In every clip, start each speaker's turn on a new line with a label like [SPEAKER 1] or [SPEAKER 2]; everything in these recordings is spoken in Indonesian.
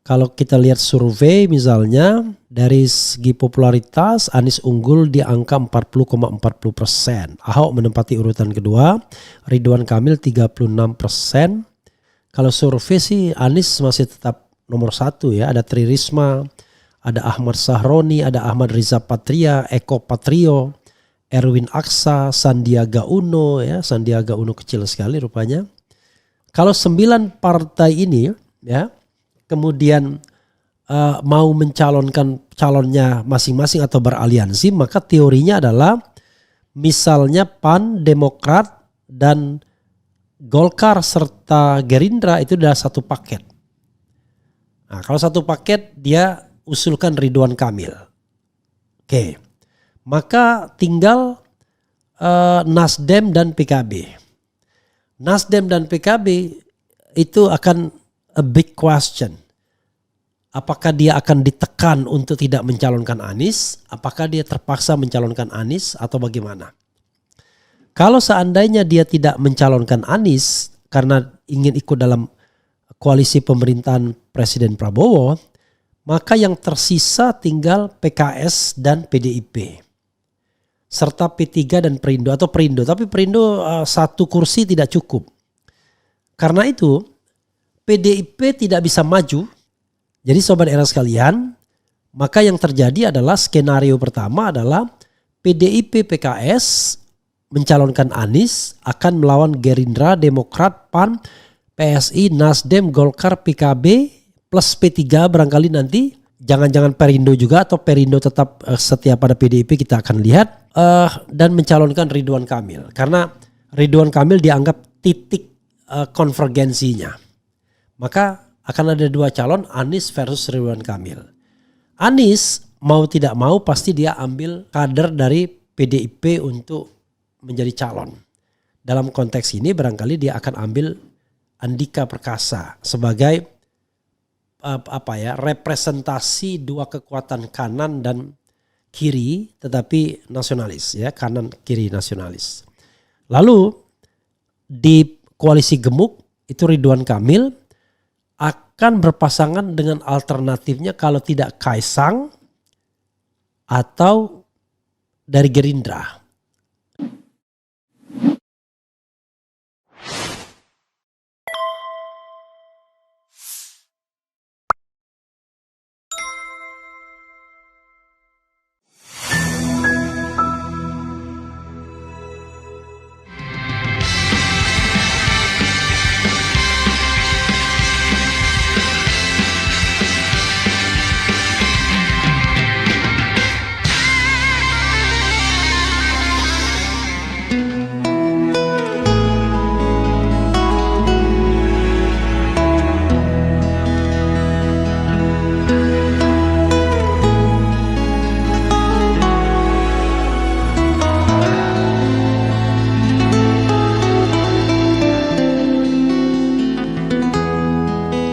[SPEAKER 1] Kalau kita lihat survei misalnya dari segi popularitas Anies unggul di angka 40,40%. Ahok menempati urutan kedua, Ridwan Kamil 36%. Kalau survei sih Anies masih tetap nomor 1 ya. Ada Tri Risma, ada Ahmad Sahroni, ada Ahmad Riza Patria, Eko Patrio, Erwin Aksa, Sandiaga Uno ya. Sandiaga Uno kecil sekali rupanya. Kalau 9 partai ini ya kemudian mau mencalonkan calonnya masing-masing atau beraliansi, maka teorinya adalah misalnya PAN, Demokrat, dan Golkar serta Gerindra itu adalah satu paket. Nah, kalau satu paket dia usulkan Ridwan Kamil. Oke, maka tinggal Nasdem dan PKB. Nasdem dan PKB itu akan a big question. Apakah dia akan ditekan untuk tidak mencalonkan Anies? Apakah dia terpaksa mencalonkan Anies atau bagaimana? Kalau seandainya dia tidak mencalonkan Anies karena ingin ikut dalam koalisi pemerintahan Presiden Prabowo, maka yang tersisa tinggal PKS dan PDIP. Serta P3 dan Perindo atau Perindo. Tapi Perindo 1 kursi tidak cukup. Karena itu PDIP tidak bisa maju. Jadi sobat era sekalian, maka yang terjadi adalah skenario pertama adalah PDIP PKS mencalonkan Anies akan melawan Gerindra, Demokrat, PAN, PSI, Nasdem, Golkar, PKB plus P3 barangkali nanti. Jangan-jangan Perindo juga atau Perindo tetap setia pada PDIP, kita akan lihat. Dan mencalonkan Ridwan Kamil. Karena Ridwan Kamil dianggap titik konvergensinya. Maka akan ada 2 calon, Anies versus Ridwan Kamil. Anies mau tidak mau pasti dia ambil kader dari PDIP untuk menjadi calon. Dalam konteks ini barangkali dia akan ambil Andika Perkasa sebagai representasi 2 kekuatan kanan dan kiri tetapi nasionalis ya, kanan kiri nasionalis. Lalu di koalisi gemuk itu Ridwan Kamil akan berpasangan dengan alternatifnya kalau tidak Kaisang atau dari Gerindra.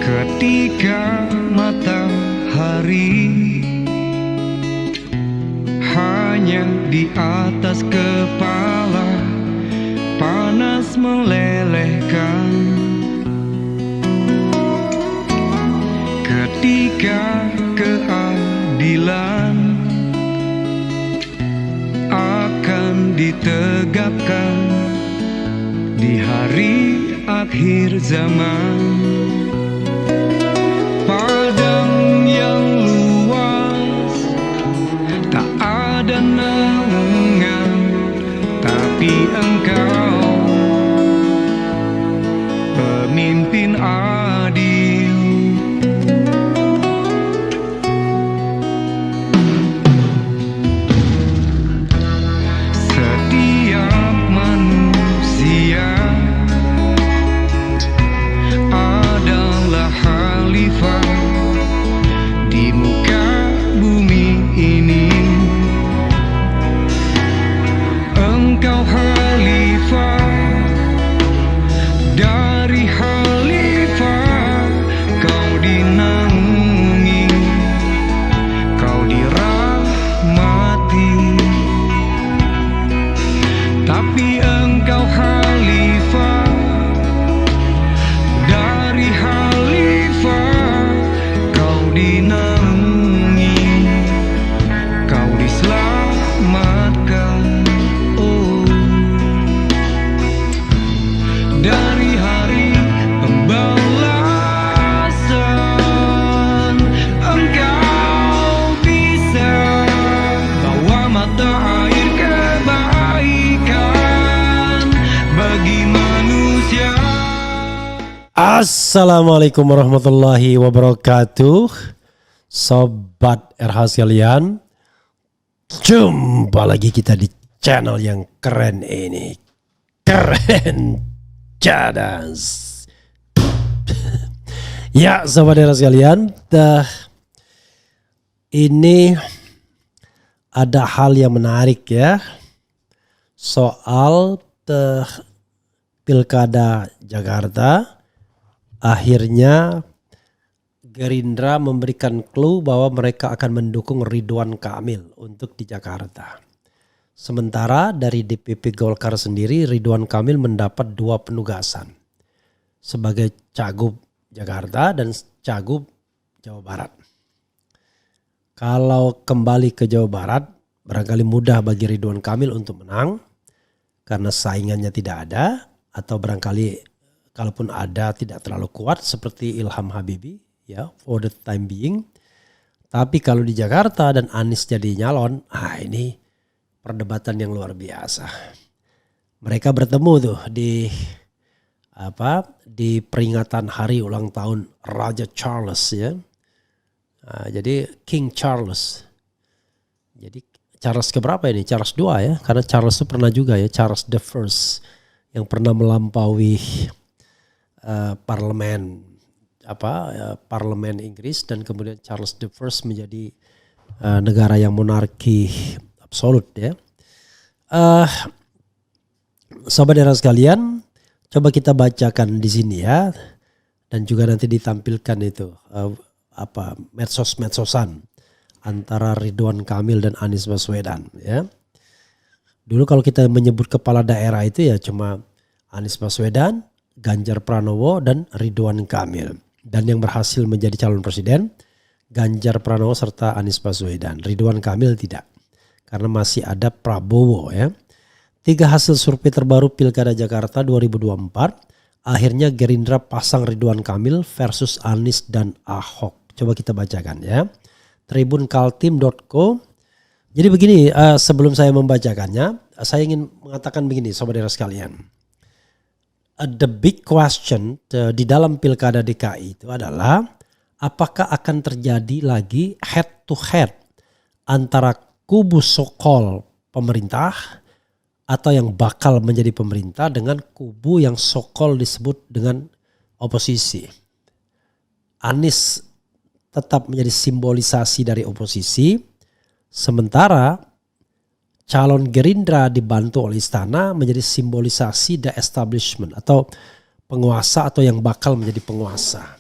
[SPEAKER 2] Ketika matahari hanya di atas kepala panas melelehkan, ketika keadilan akan ditegakkan di hari akhir zaman. Padang yang luas tak ada naungan, tapi engkau pemimpin adil. Setiap manusia ada
[SPEAKER 1] Assalamualaikum warahmatullahi wabarakatuh. Sobat RH sekalian, jumpa lagi kita di channel yang keren ini. Keren cadas. Ya sobat RH sekalian, ini ada hal yang menarik ya. Soal Pilkada Jakarta. Akhirnya Gerindra memberikan clue bahwa mereka akan mendukung Ridwan Kamil untuk di Jakarta. Sementara dari DPP Golkar sendiri, Ridwan Kamil mendapat 2 penugasan sebagai Cagup Jakarta dan Cagup Jawa Barat. Kalau kembali ke Jawa Barat, barangkali mudah bagi Ridwan Kamil untuk menang karena saingannya tidak ada, atau barangkali kalaupun ada tidak terlalu kuat seperti Ilham Habibie ya for the time being. Tapi kalau di Jakarta dan Anies jadi nyalon, ini perdebatan yang luar biasa. Mereka bertemu tuh di peringatan hari ulang tahun Raja Charles ya. Jadi King Charles. Jadi Charles keberapa ini? Charles II ya. Karena Charles itu pernah juga ya, Charles the First yang pernah melampaui parlemen Inggris, dan kemudian Charles the First menjadi negara yang monarki absolut ya. Sobat daerah sekalian, coba kita bacakan di sini ya, dan juga nanti ditampilkan itu medsos-medsosan antara Ridwan Kamil dan Anies Baswedan ya. Dulu kalau kita menyebut kepala daerah itu ya cuma Anies Baswedan, Ganjar Pranowo dan Ridwan Kamil. Dan yang berhasil menjadi calon presiden Ganjar Pranowo serta Anies Baswedan. Ridwan Kamil tidak, karena masih ada Prabowo ya. 3 hasil survei terbaru Pilkada Jakarta 2024. Akhirnya Gerindra pasang Ridwan Kamil versus Anies dan Ahok. Coba kita bacakan ya. Tribunkaltim.co. Jadi begini, sebelum saya membacakannya, saya ingin mengatakan begini sobat daerah sekalian. The big question di dalam Pilkada DKI itu adalah apakah akan terjadi lagi head to head antara kubu sokol pemerintah atau yang bakal menjadi pemerintah dengan kubu yang sokol disebut dengan oposisi. Anies tetap menjadi simbolisasi dari oposisi, sementara calon Gerindra dibantu oleh istana menjadi simbolisasi the establishment atau penguasa atau yang bakal menjadi penguasa.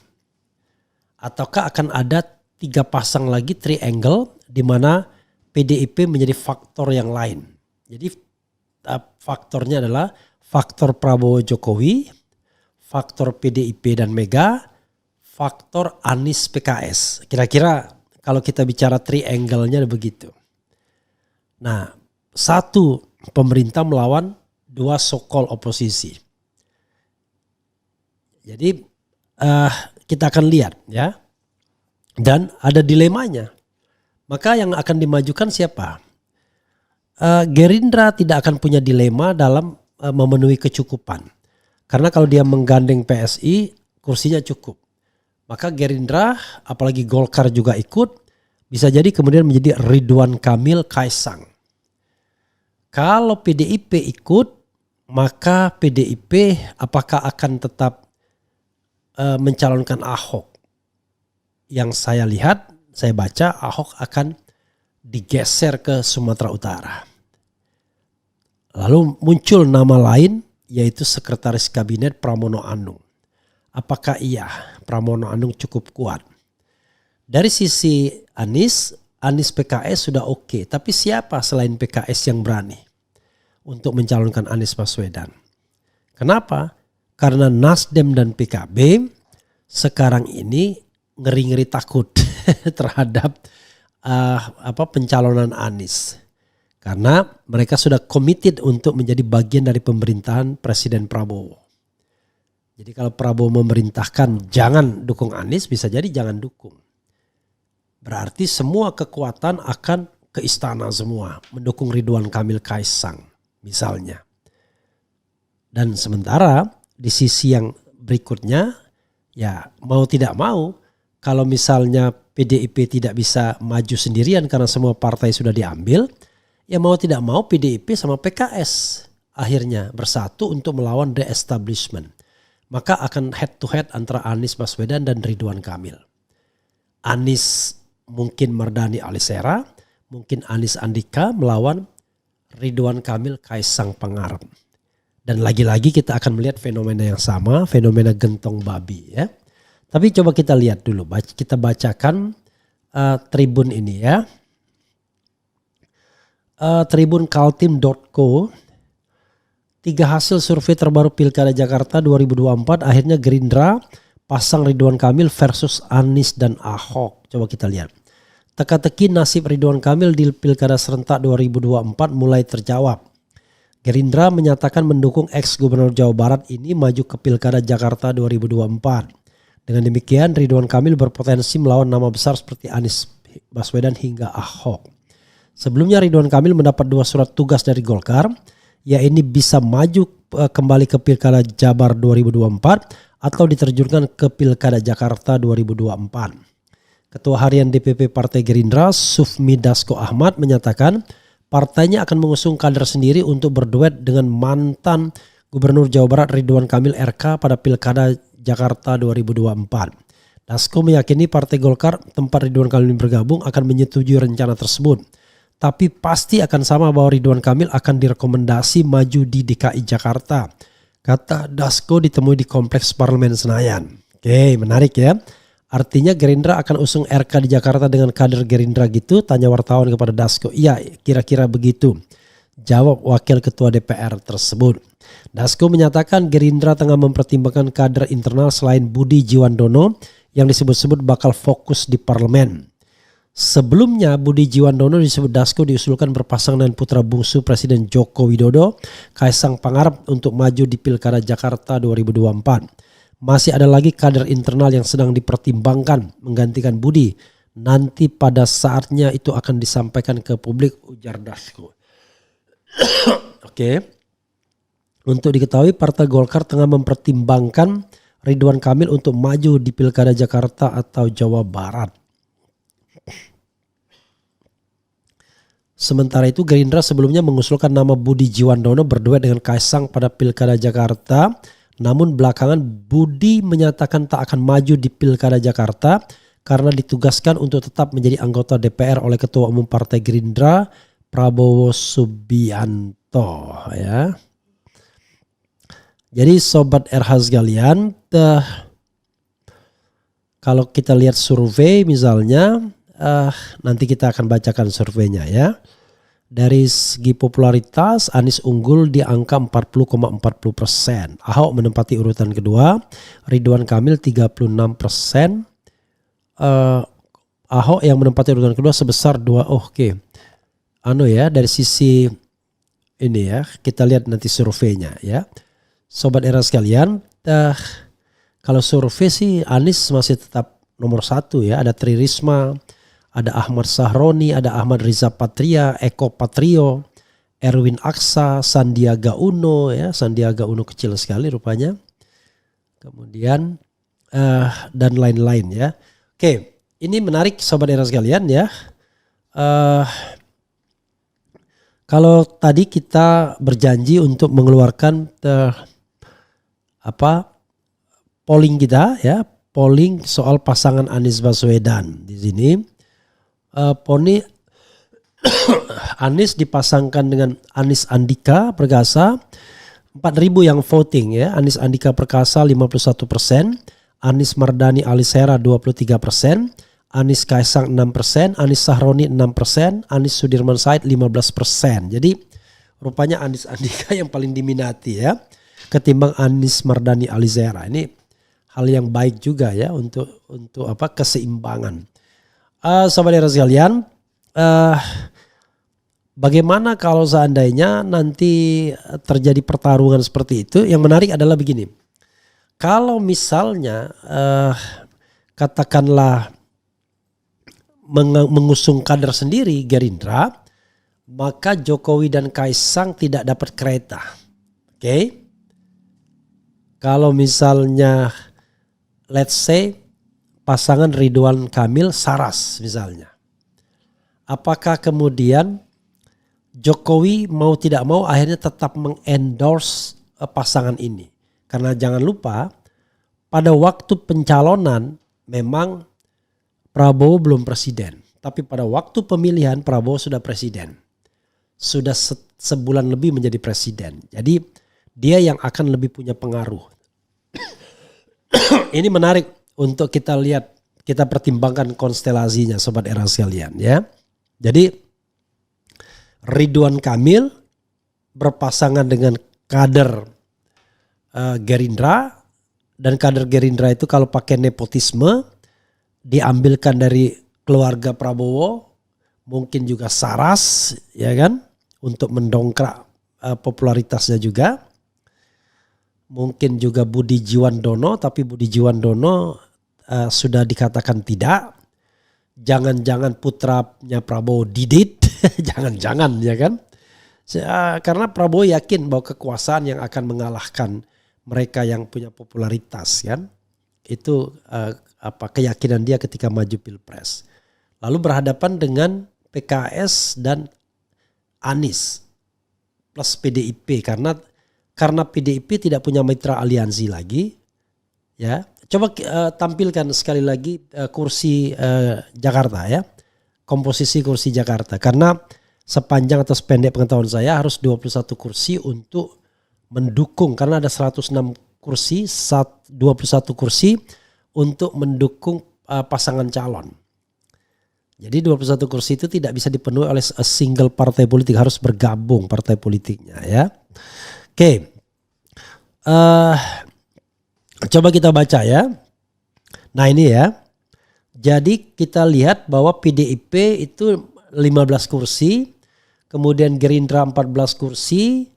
[SPEAKER 1] Ataukah akan ada 3 pasang lagi triangle di mana PDIP menjadi faktor yang lain. Jadi faktornya adalah faktor Prabowo Jokowi, faktor PDIP dan Mega, faktor Anies PKS. Kira-kira kalau kita bicara triangle-nya begitu. Nah, 1 pemerintah melawan 2 sokol oposisi. Jadi kita akan lihat ya. Dan ada dilemanya. Maka yang akan dimajukan siapa? Gerindra tidak akan punya dilema dalam memenuhi kecukupan. Karena kalau dia menggandeng PSI, kursinya cukup. Maka Gerindra, apalagi Golkar juga ikut, bisa jadi kemudian menjadi Ridwan Kamil Kaisang. Kalau PDIP ikut, maka PDIP apakah akan tetap mencalonkan Ahok? Yang saya lihat, saya baca Ahok akan digeser ke Sumatera Utara. Lalu muncul nama lain yaitu Sekretaris Kabinet Pramono Anung. Apakah iya Pramono Anung cukup kuat? Dari sisi Anies PKS sudah oke. Tapi siapa selain PKS yang berani untuk mencalonkan Anies Baswedan? Kenapa? Karena Nasdem dan PKB sekarang ini ngeri-ngeri takut terhadap pencalonan Anies. Karena mereka sudah committed untuk menjadi bagian dari pemerintahan Presiden Prabowo. Jadi kalau Prabowo memerintahkan jangan dukung Anies, bisa jadi jangan dukung. Berarti semua kekuatan akan ke istana semua mendukung Ridwan Kamil Kaisang misalnya. Dan sementara di sisi yang berikutnya Ya mau tidak mau, kalau misalnya PDIP tidak bisa maju sendirian karena semua partai sudah diambil, ya mau tidak mau PDIP sama PKS akhirnya bersatu untuk melawan the establishment. Maka akan head to head antara Anies Baswedan dan Ridwan Kamil. Anies mungkin Mardhani Alisera, mungkin Anies Andika melawan Ridwan Kamil Kaisang Pangarep. Dan lagi-lagi kita akan melihat fenomena yang sama, fenomena gentong babi ya. Tapi coba kita lihat dulu, kita bacakan Tribun ini ya. Tribun Kaltim.co, 3 hasil survei terbaru Pilkada Jakarta 2024, akhirnya Gerindra pasang Ridwan Kamil versus Anies dan Ahok. Coba kita lihat. Teka-teki nasib Ridwan Kamil di Pilkada serentak 2024 mulai terjawab. Gerindra menyatakan mendukung ex-gubernur Jawa Barat ini maju ke Pilkada Jakarta 2024. Dengan demikian Ridwan Kamil berpotensi melawan nama besar seperti Anies Baswedan hingga Ahok. Sebelumnya Ridwan Kamil mendapat 2 surat tugas dari Golkar, yaitu bisa maju kembali ke Pilkada Jabar 2024 atau diterjunkan ke Pilkada Jakarta 2024. Ketua Harian DPP Partai Gerindra Sufmi Dasko Ahmad menyatakan partainya akan mengusung kader sendiri untuk berduet dengan mantan Gubernur Jawa Barat Ridwan Kamil RK pada Pilkada Jakarta 2024. Dasko meyakini Partai Golkar tempat Ridwan Kamil bergabung akan menyetujui rencana tersebut. Tapi pasti akan sama bahwa Ridwan Kamil akan direkomendasi maju di DKI Jakarta. Kata Dasko ditemui di Kompleks Parlemen Senayan. Oke, menarik ya. Artinya Gerindra akan usung RK di Jakarta dengan kader Gerindra gitu? Tanya wartawan kepada Dasko. Iya, kira-kira begitu, jawab Wakil Ketua DPR tersebut. Dasko menyatakan Gerindra tengah mempertimbangkan kader internal selain Budi Jiwandono yang disebut-sebut bakal fokus di parlemen. Sebelumnya Budi Jiwandono disebut Dasko diusulkan berpasangan dengan putra bungsu Presiden Joko Widodo, Kaisang Pangarep untuk maju di Pilkada Jakarta 2024. Masih ada lagi kader internal yang sedang dipertimbangkan menggantikan Budi. Nanti pada saatnya itu akan disampaikan ke publik, ujar Dasko. Oke. Untuk diketahui Partai Golkar tengah mempertimbangkan Ridwan Kamil untuk maju di Pilkada Jakarta atau Jawa Barat. Sementara itu Gerindra sebelumnya mengusulkan nama Budi Jiwandono berduet dengan Kaisang pada Pilkada Jakarta. Namun belakangan Budi menyatakan tak akan maju di Pilkada Jakarta karena ditugaskan untuk tetap menjadi anggota DPR oleh Ketua Umum Partai Gerindra Prabowo Subianto ya. Jadi sobat RH sekalian, kalau kita lihat survei misalnya, nanti kita akan bacakan surveinya ya. Dari segi popularitas, Anies unggul di angka 40,40%. Ahok menempati urutan kedua, Ridwan Kamil 36%. Ahok yang menempati urutan kedua sebesar 2. Dari sisi ini ya, kita lihat nanti surveinya ya. Sobat era sekalian, kalau survei sih Anies masih tetap nomor 1 ya. Ada Tri Risma, ada Ahmad Sahroni, ada Ahmad Riza Patria, Eko Patrio, Erwin Aksa, Sandiaga Uno ya. Sandiaga Uno kecil sekali rupanya. Kemudian dan lain-lain ya. Oke, ini menarik sobat era sekalian ya. Kalau tadi kita berjanji untuk mengeluarkan polling kita ya, polling soal pasangan Anies Baswedan di sini. Anies dipasangkan dengan Anies Andika Perkasa, 4.000 yang voting ya. Anies Andika Perkasa 51%, Anies Mardhani Alisera 23%, Anies Kaisang 6%, Anies Sahroni 6%, Anies Sudirman Said 15%. Jadi rupanya Anies Andika yang paling diminati ya, ketimbang Anies Mardhani Alisera. Ini hal yang baik juga ya untuk keseimbangan. Sobat era sekalian, bagaimana kalau seandainya nanti terjadi pertarungan seperti itu? Yang menarik adalah begini. Kalau misalnya katakanlah mengusung kader sendiri Gerindra, maka Jokowi dan Kaisang tidak dapat kereta. Oke. Kalau misalnya let's say pasangan Ridwan Kamil Saras misalnya. Apakah kemudian Jokowi mau tidak mau akhirnya tetap mengendorse pasangan ini? Karena jangan lupa pada waktu pencalonan memang Prabowo belum presiden. Tapi pada waktu pemilihan Prabowo sudah presiden. Sudah sebulan lebih menjadi presiden. Jadi dia yang akan lebih punya pengaruh. Ini menarik untuk kita lihat, kita pertimbangkan konstelasinya Sobat Era sekalian ya. Jadi Ridwan Kamil berpasangan dengan kader Gerindra, dan kader Gerindra itu kalau pakai nepotisme diambilkan dari keluarga Prabowo, mungkin juga Saras ya kan, untuk mendongkrak popularitasnya juga. Mungkin juga Budi Jiwandono, tapi Budi Jiwandono sudah dikatakan tidak. Jangan-jangan putranya Prabowo Didit, jangan-jangan ya kan. Karena Prabowo yakin bahwa kekuasaan yang akan mengalahkan mereka yang punya popularitas kan. Itu keyakinan dia ketika maju Pilpres. Lalu berhadapan dengan PKS dan Anies plus PDIP karena PDIP tidak punya mitra aliansi lagi ya. Coba tampilkan sekali lagi kursi Jakarta ya, komposisi kursi Jakarta, karena sepanjang atau sependek pengetahuan saya harus 21 kursi untuk mendukung, karena ada 106 kursi, 21 kursi untuk mendukung pasangan calon. Jadi 21 kursi itu tidak bisa dipenuhi oleh a single partai politik, harus bergabung partai politiknya ya. Oke. Coba kita baca ya. Nah ini ya. Jadi kita lihat bahwa PDIP itu 15 kursi, kemudian Gerindra 14 kursi,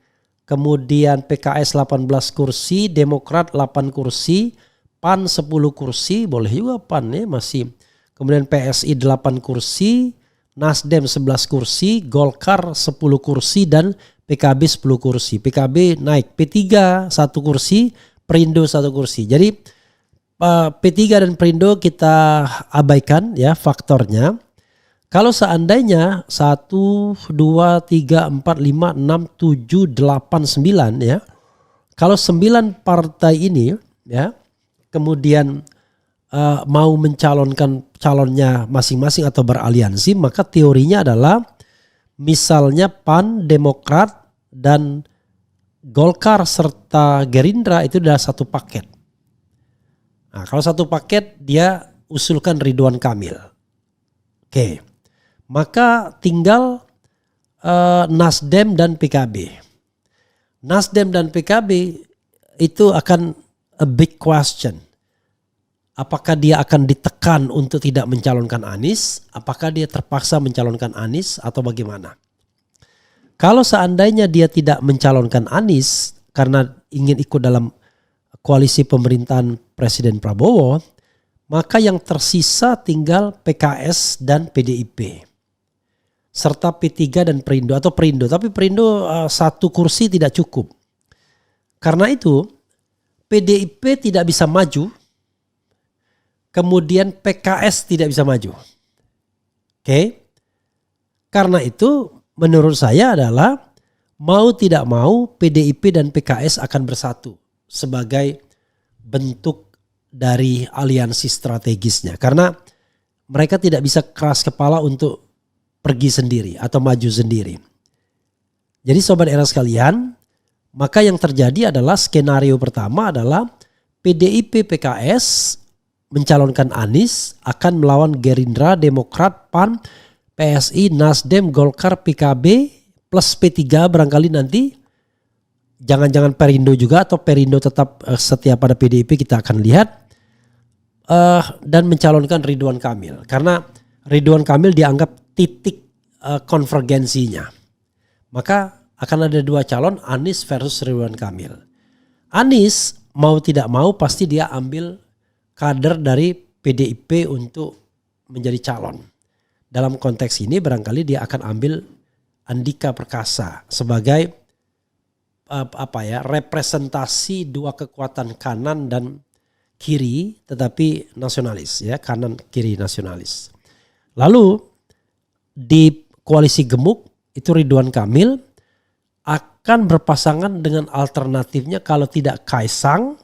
[SPEAKER 1] kemudian PKS 18 kursi, Demokrat 8 kursi, PAN 10 kursi, boleh juga PAN ya masih. Kemudian PSI 8 kursi, Nasdem 11 kursi, Golkar 10 kursi, dan PKB 10 kursi. PKB naik, P3 1 kursi, Perindo 1 kursi. Jadi P3 dan Perindo kita abaikan ya faktornya. Kalau seandainya 1, 2, 3, 4, 5, 6, 7, 8, 9 ya. Kalau 9 partai ini ya kemudian mau mencalonkan calonnya masing-masing atau beraliansi, maka teorinya adalah misalnya PAN, Demokrat, dan Golkar serta Gerindra itu adalah satu paket. Nah, kalau satu paket dia usulkan Ridwan Kamil. Oke. Maka tinggal Nasdem dan PKB. Nasdem dan PKB itu akan a big question. Apakah dia akan ditekan untuk tidak mencalonkan Anies? Apakah dia terpaksa mencalonkan Anies atau bagaimana? Kalau seandainya dia tidak mencalonkan Anies karena ingin ikut dalam koalisi pemerintahan Presiden Prabowo, maka yang tersisa tinggal PKS dan PDIP. Serta P3 dan Perindo atau Perindo. Tapi Perindo 1 kursi tidak cukup. Karena itu PDIP tidak bisa maju. Kemudian PKS tidak bisa maju. Oke. Karena itu menurut saya adalah mau tidak mau PDIP dan PKS akan bersatu sebagai bentuk dari aliansi strategisnya. Karena mereka tidak bisa keras kepala untuk pergi sendiri atau maju sendiri. Jadi Sobat Era sekalian, maka yang terjadi adalah skenario pertama adalah PDIP PKS mencalonkan Anies akan melawan Gerindra, Demokrat, PAN, PSI, Nasdem, Golkar, PKB plus P3 barangkali nanti. Jangan-jangan Perindo juga atau Perindo tetap setia pada PDIP, kita akan lihat. Dan mencalonkan Ridwan Kamil. Karena Ridwan Kamil dianggap titik konvergensinya. Maka akan ada 2 calon, Anies versus Ridwan Kamil. Anies mau tidak mau pasti dia ambil kader dari PDIP untuk menjadi calon. Dalam konteks ini barangkali dia akan ambil Andika Perkasa sebagai representasi 2 kekuatan kanan dan kiri tetapi nasionalis ya, kanan kiri nasionalis. Lalu di koalisi gemuk itu Ridwan Kamil akan berpasangan dengan alternatifnya kalau tidak Kaisang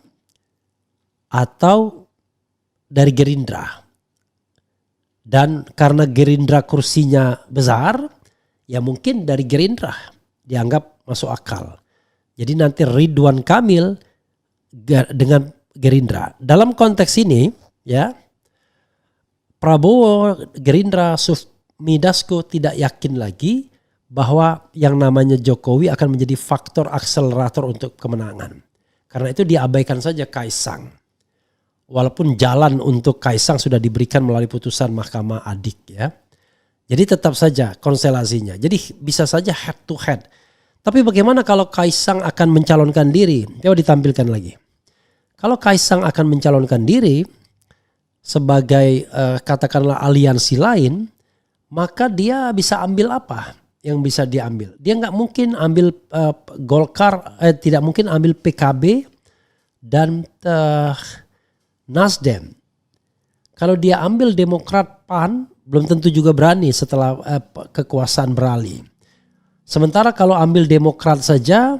[SPEAKER 1] atau dari Gerindra. Dan karena Gerindra kursinya besar, ya mungkin dari Gerindra dianggap masuk akal. Jadi nanti Ridwan Kamil dengan Gerindra. Dalam konteks ini ya, Prabowo, Gerindra, Sufmi Dasko tidak yakin lagi bahwa yang namanya Jokowi akan menjadi faktor akselerator untuk kemenangan. Karena itu diabaikan saja Kaisang. Walaupun jalan untuk Kaisang sudah diberikan melalui putusan Mahkamah Adik ya. Jadi tetap saja konstelasinya. Jadi bisa saja head to head. Tapi bagaimana kalau Kaisang akan mencalonkan diri? Coba ditampilkan lagi. Kalau Kaisang akan mencalonkan diri sebagai katakanlah aliansi lain, maka dia bisa ambil apa yang bisa diambil? Dia nggak mungkin ambil Golkar, tidak mungkin ambil PKB dan Nasdem. Kalau dia ambil Demokrat, PAN, belum tentu juga berani setelah kekuasaan beralih. Sementara kalau ambil Demokrat saja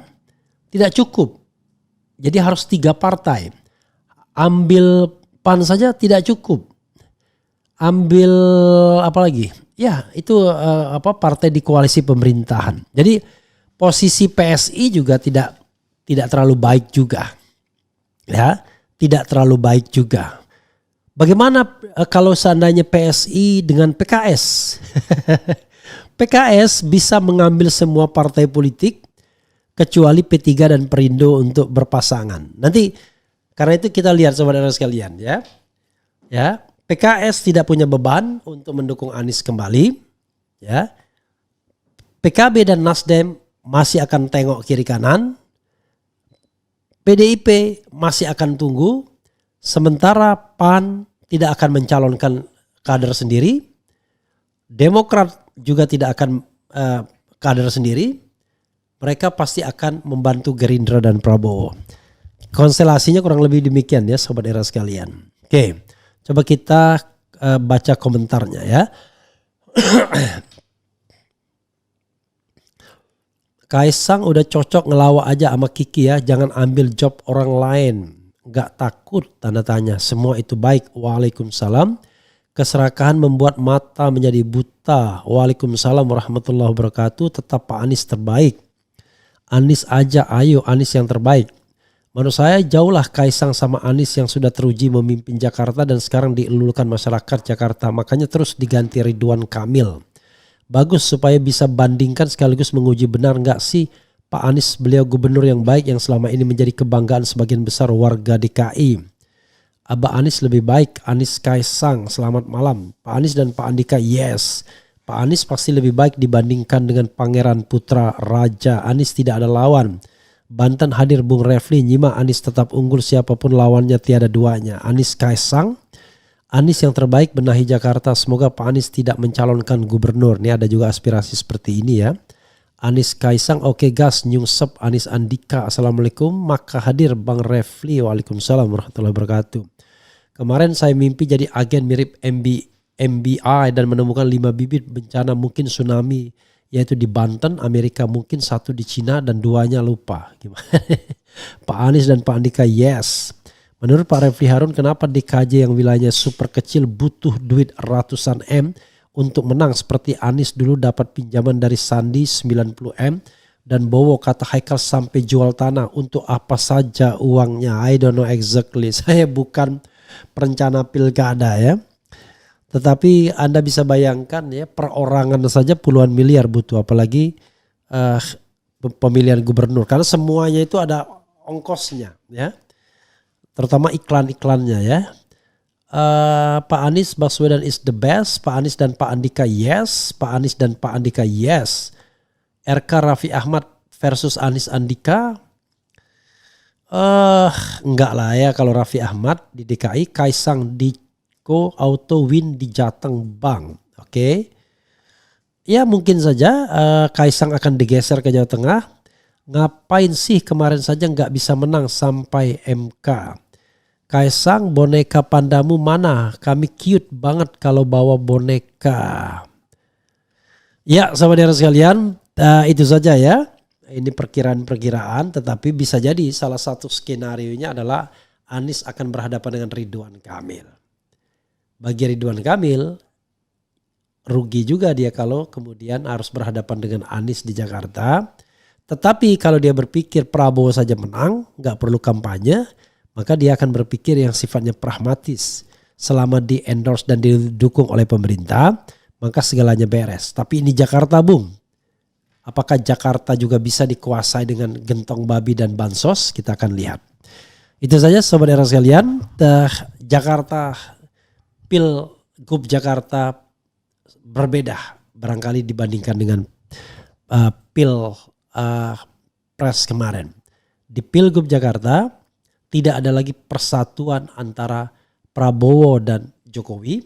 [SPEAKER 1] tidak cukup. Jadi harus 3 partai. Ambil PAN saja tidak cukup. Ambil apa lagi? Ya itu partai di koalisi pemerintahan. Jadi posisi PSI juga tidak terlalu baik juga. Ya, tidak terlalu baik juga. Bagaimana kalau seandainya PSI dengan PKS? PKS bisa mengambil semua partai politik kecuali P3 dan Perindo untuk berpasangan. Nanti karena itu kita lihat saudara sekalian ya. Ya, PKS tidak punya beban untuk mendukung Anies kembali ya. PKB dan Nasdem masih akan tengok kiri kanan. PDIP masih akan tunggu. Sementara PAN tidak akan mencalonkan kader sendiri. Demokrat juga tidak akan kader sendiri. Mereka pasti akan membantu Gerindra dan Prabowo. Konstelasinya kurang lebih demikian ya sobat era sekalian. Oke, coba kita baca komentarnya ya. Kaisang udah cocok ngelawak aja sama Kiki ya. Jangan ambil job orang lain. Gak takut tanda tanya. Semua itu baik. Waalaikumsalam. Keserakahan membuat mata menjadi buta. Waalaikumsalam warahmatullahi wabarakatuh. Tetap Pak Anies terbaik. Anies aja ayo Anies yang terbaik. Menurut saya jauhlah Kaisang sama Anies yang sudah teruji memimpin Jakarta dan sekarang dielulukan masyarakat Jakarta. Makanya terus diganti Ridwan Kamil. Bagus supaya bisa bandingkan sekaligus menguji benar nggak sih Pak Anies beliau gubernur yang baik yang selama ini menjadi kebanggaan sebagian besar warga DKI. Abah Anies lebih baik, Anies Kaisang, selamat malam. Pak Anies dan Pak Andika, yes. Pak Anies pasti lebih baik dibandingkan dengan Pangeran Putra Raja. Anies tidak ada lawan. Banten hadir Bung Refli, nyimak Anies tetap unggul siapapun lawannya tiada duanya. Anies Kaisang, Anies yang terbaik benahi Jakarta. Semoga Pak Anies tidak mencalonkan gubernur. Ini ada juga aspirasi seperti ini ya. Anies Kaisang, oke gas, nyungsep Anies Andika. Assalamualaikum, maka hadir Bang Refli. Waalaikumsalam warahmatullahi wabarakatuh. Kemarin saya mimpi jadi agen mirip MBI dan menemukan 5 bibit bencana mungkin tsunami. Yaitu di Banten, Amerika mungkin 1 di Cina dan 2-nya lupa. Gimana? Pak Anies dan Pak Andika, yes. Menurut Pak Refli Harun, kenapa DKJ yang wilayahnya super kecil butuh duit ratusan M untuk menang seperti Anies dulu dapat pinjaman dari Sandi 90M dan Bowo kata Haikal sampai jual tanah. Untuk apa saja uangnya? I don't know exactly. Saya bukan perencana pilkada ya. Tetapi Anda bisa bayangkan ya, perorangan saja puluhan miliar butuh, apalagi pemilihan gubernur. Karena semuanya itu ada ongkosnya ya. Terutama iklan-iklannya ya. Pak Anies Baswedan is the best. Pak Anies dan Pak Andika yes. Pak Anies dan Pak Andika yes. RK Raffi Ahmad versus Anies Andika. Enggak lah ya kalau Raffi Ahmad di DKI. Kaisang Diko auto win di Jateng Bang. Oke. Ya mungkin saja Kaisang akan digeser ke Jawa Tengah. Ngapain sih kemarin saja nggak bisa menang sampai MK. Kaisang, boneka pandamu mana? Kami cute banget kalau bawa boneka. Ya, saudara sekalian, itu saja ya. Ini perkiraan-perkiraan, tetapi bisa jadi salah satu skenarionya adalah Anies akan berhadapan dengan Ridwan Kamil. Bagi Ridwan Kamil, rugi juga dia kalau kemudian harus berhadapan dengan Anies di Jakarta. Tetapi kalau dia berpikir Prabowo saja menang, gak perlu kampanye, maka dia akan berpikir yang sifatnya pragmatis. Selama di endorse dan didukung oleh pemerintah, maka segalanya beres. Tapi ini Jakarta, Bung. Apakah Jakarta juga bisa dikuasai dengan gentong babi dan bansos? Kita akan lihat. Itu saja sobat era sekalian. Jakarta, Pilgub Jakarta berbeda barangkali dibandingkan dengan Pilpres kemarin. Di Pilgub Jakarta tidak ada lagi persatuan antara Prabowo dan Jokowi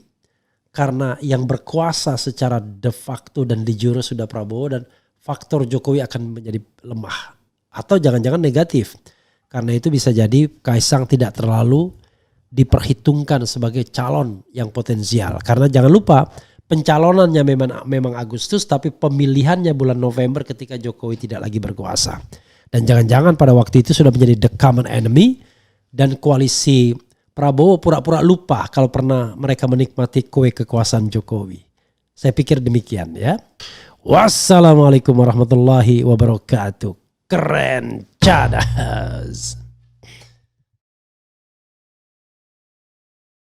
[SPEAKER 1] karena yang berkuasa secara de facto dan de jure sudah Prabowo dan faktor Jokowi akan menjadi lemah atau jangan-jangan negatif. Karena itu bisa jadi Kaisang tidak terlalu diperhitungkan sebagai calon yang potensial. Karena jangan lupa pencalonannya memang Agustus tapi pemilihannya bulan November ketika Jokowi tidak lagi berkuasa. Dan jangan-jangan pada waktu itu sudah menjadi the common enemy dan koalisi Prabowo pura-pura lupa kalau pernah mereka menikmati kue kekuasaan Jokowi. Saya pikir demikian ya. Wassalamualaikum warahmatullahi wabarakatuh. Keren cadas.